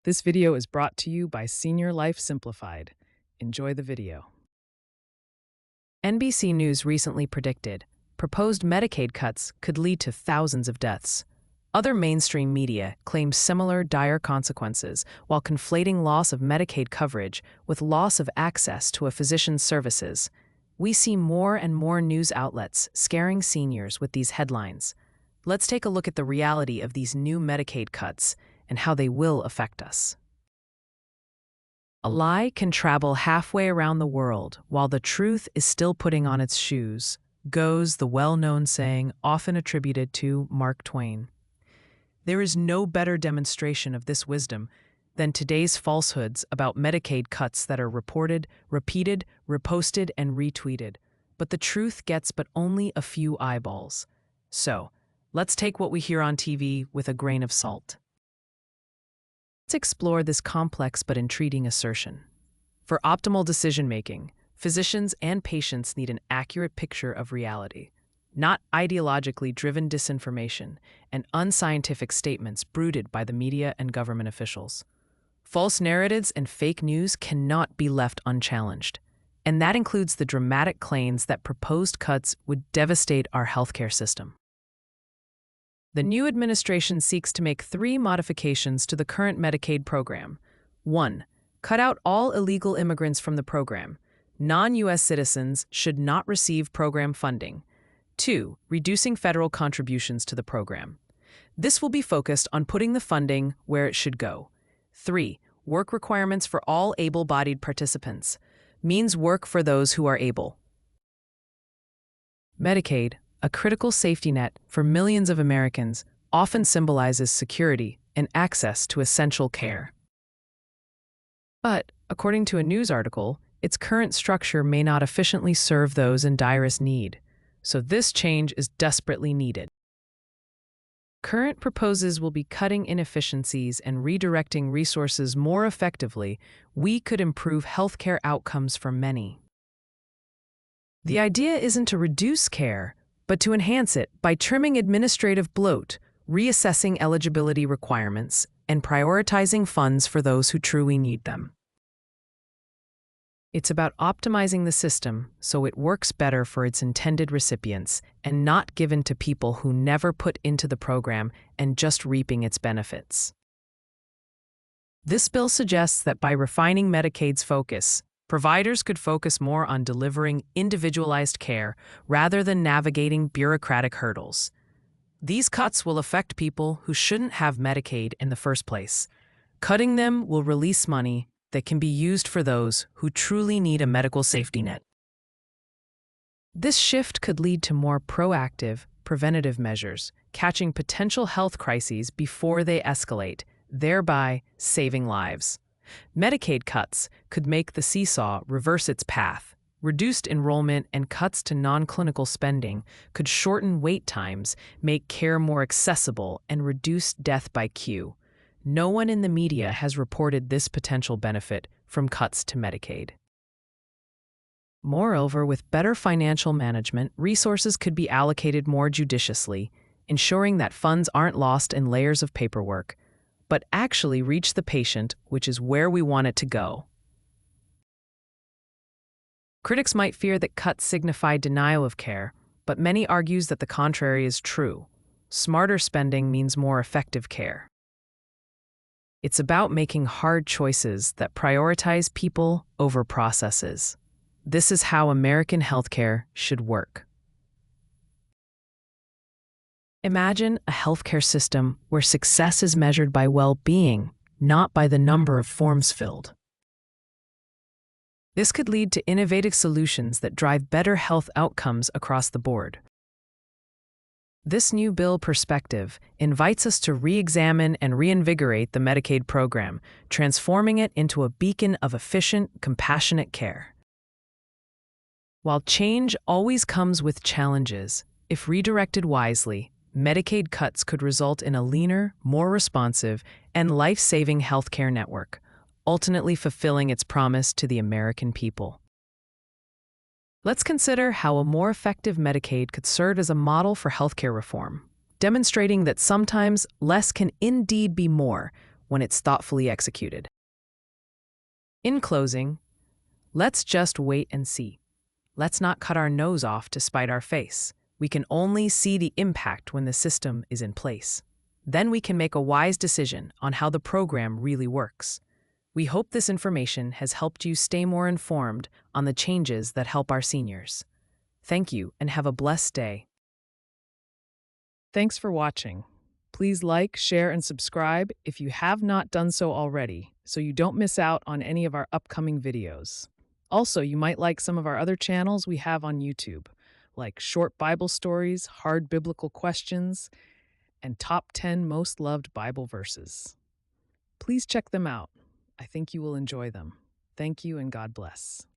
This video is brought to you by Senior Life Simplified. Enjoy the video. NBC News recently predicted proposed Medicaid cuts could lead to thousands of deaths. Other mainstream media claim similar dire consequences while conflating loss of Medicaid coverage with loss of access to a physician's services. We see more and more news outlets scaring seniors with these headlines. Let's take a look at the reality of these new Medicaid cuts and how they will affect us. A lie can travel halfway around the world while the truth is still putting on its shoes, goes the well-known saying often attributed to Mark Twain. There is no better demonstration of this wisdom than today's falsehoods about Medicaid cuts that are reported, repeated, reposted, and retweeted. But the truth gets but only a few eyeballs. So, let's take what we hear on TV with a grain of salt. Let's explore this complex but intriguing assertion. For optimal decision-making, physicians and patients need an accurate picture of reality, not ideologically driven disinformation and unscientific statements brooded by the media and government officials. False narratives and fake news cannot be left unchallenged, and that includes the dramatic claims that proposed cuts would devastate our healthcare system. The new administration seeks to make 3 modifications to the current Medicaid program. 1. Cut out all illegal immigrants from the program. Non-U.S. citizens should not receive program funding. 2. Reducing federal contributions to the program. This will be focused on putting the funding where it should go. 3. Work requirements for all able-bodied participants. Means work for those who are able. Medicaid, a critical safety net for millions of Americans, often symbolizes security and access to essential care. But, according to a news article, its current structure may not efficiently serve those in direst need, so this change is desperately needed. Current proposals will be cutting inefficiencies and redirecting resources more effectively. We could improve healthcare outcomes for many. The idea isn't to reduce care, but to enhance it by trimming administrative bloat, reassessing eligibility requirements, and prioritizing funds for those who truly need them. It's about optimizing the system so it works better for its intended recipients and not given to people who never put into the program and just reaping its benefits. This bill suggests that by refining Medicaid's focus, providers could focus more on delivering individualized care rather than navigating bureaucratic hurdles. These cuts will affect people who shouldn't have Medicaid in the first place. Cutting them will release money that can be used for those who truly need a medical safety net. This shift could lead to more proactive, preventative measures, catching potential health crises before they escalate, thereby saving lives. Medicaid cuts could make the seesaw reverse its path. Reduced enrollment and cuts to non-clinical spending could shorten wait times, make care more accessible, and reduce death by queue. No one in the media has reported this potential benefit from cuts to Medicaid. Moreover, with better financial management, resources could be allocated more judiciously, ensuring that funds aren't lost in layers of paperwork, but actually reach the patient, which is where we want it to go. Critics might fear that cuts signify denial of care, but many argue that the contrary is true. Smarter spending means more effective care. It's about making hard choices that prioritize people over processes. This is how American healthcare should work. Imagine a healthcare system where success is measured by well-being, not by the number of forms filled. This could lead to innovative solutions that drive better health outcomes across the board. This new bill perspective invites us to re-examine and reinvigorate the Medicaid program, transforming it into a beacon of efficient, compassionate care. While change always comes with challenges, if redirected wisely, Medicaid cuts could result in a leaner, more responsive, and life-saving healthcare network, ultimately fulfilling its promise to the American people. Let's consider how a more effective Medicaid could serve as a model for healthcare reform, demonstrating that sometimes less can indeed be more when it's thoughtfully executed. In closing, let's just wait and see. Let's not cut our nose off to spite our face. We can only see the impact when the system is in place. Then we can make a wise decision on how the program really works. We hope this information has helped you stay more informed on the changes that help our seniors. Thank you and have a blessed day. Thanks for watching. Please like, share, and subscribe if you have not done so already, so you don't miss out on any of our upcoming videos. Also, you might like some of our other channels we have on YouTube, like short Bible stories, hard biblical questions, and top 10 most loved Bible verses. Please check them out. I think you will enjoy them. Thank you and God bless.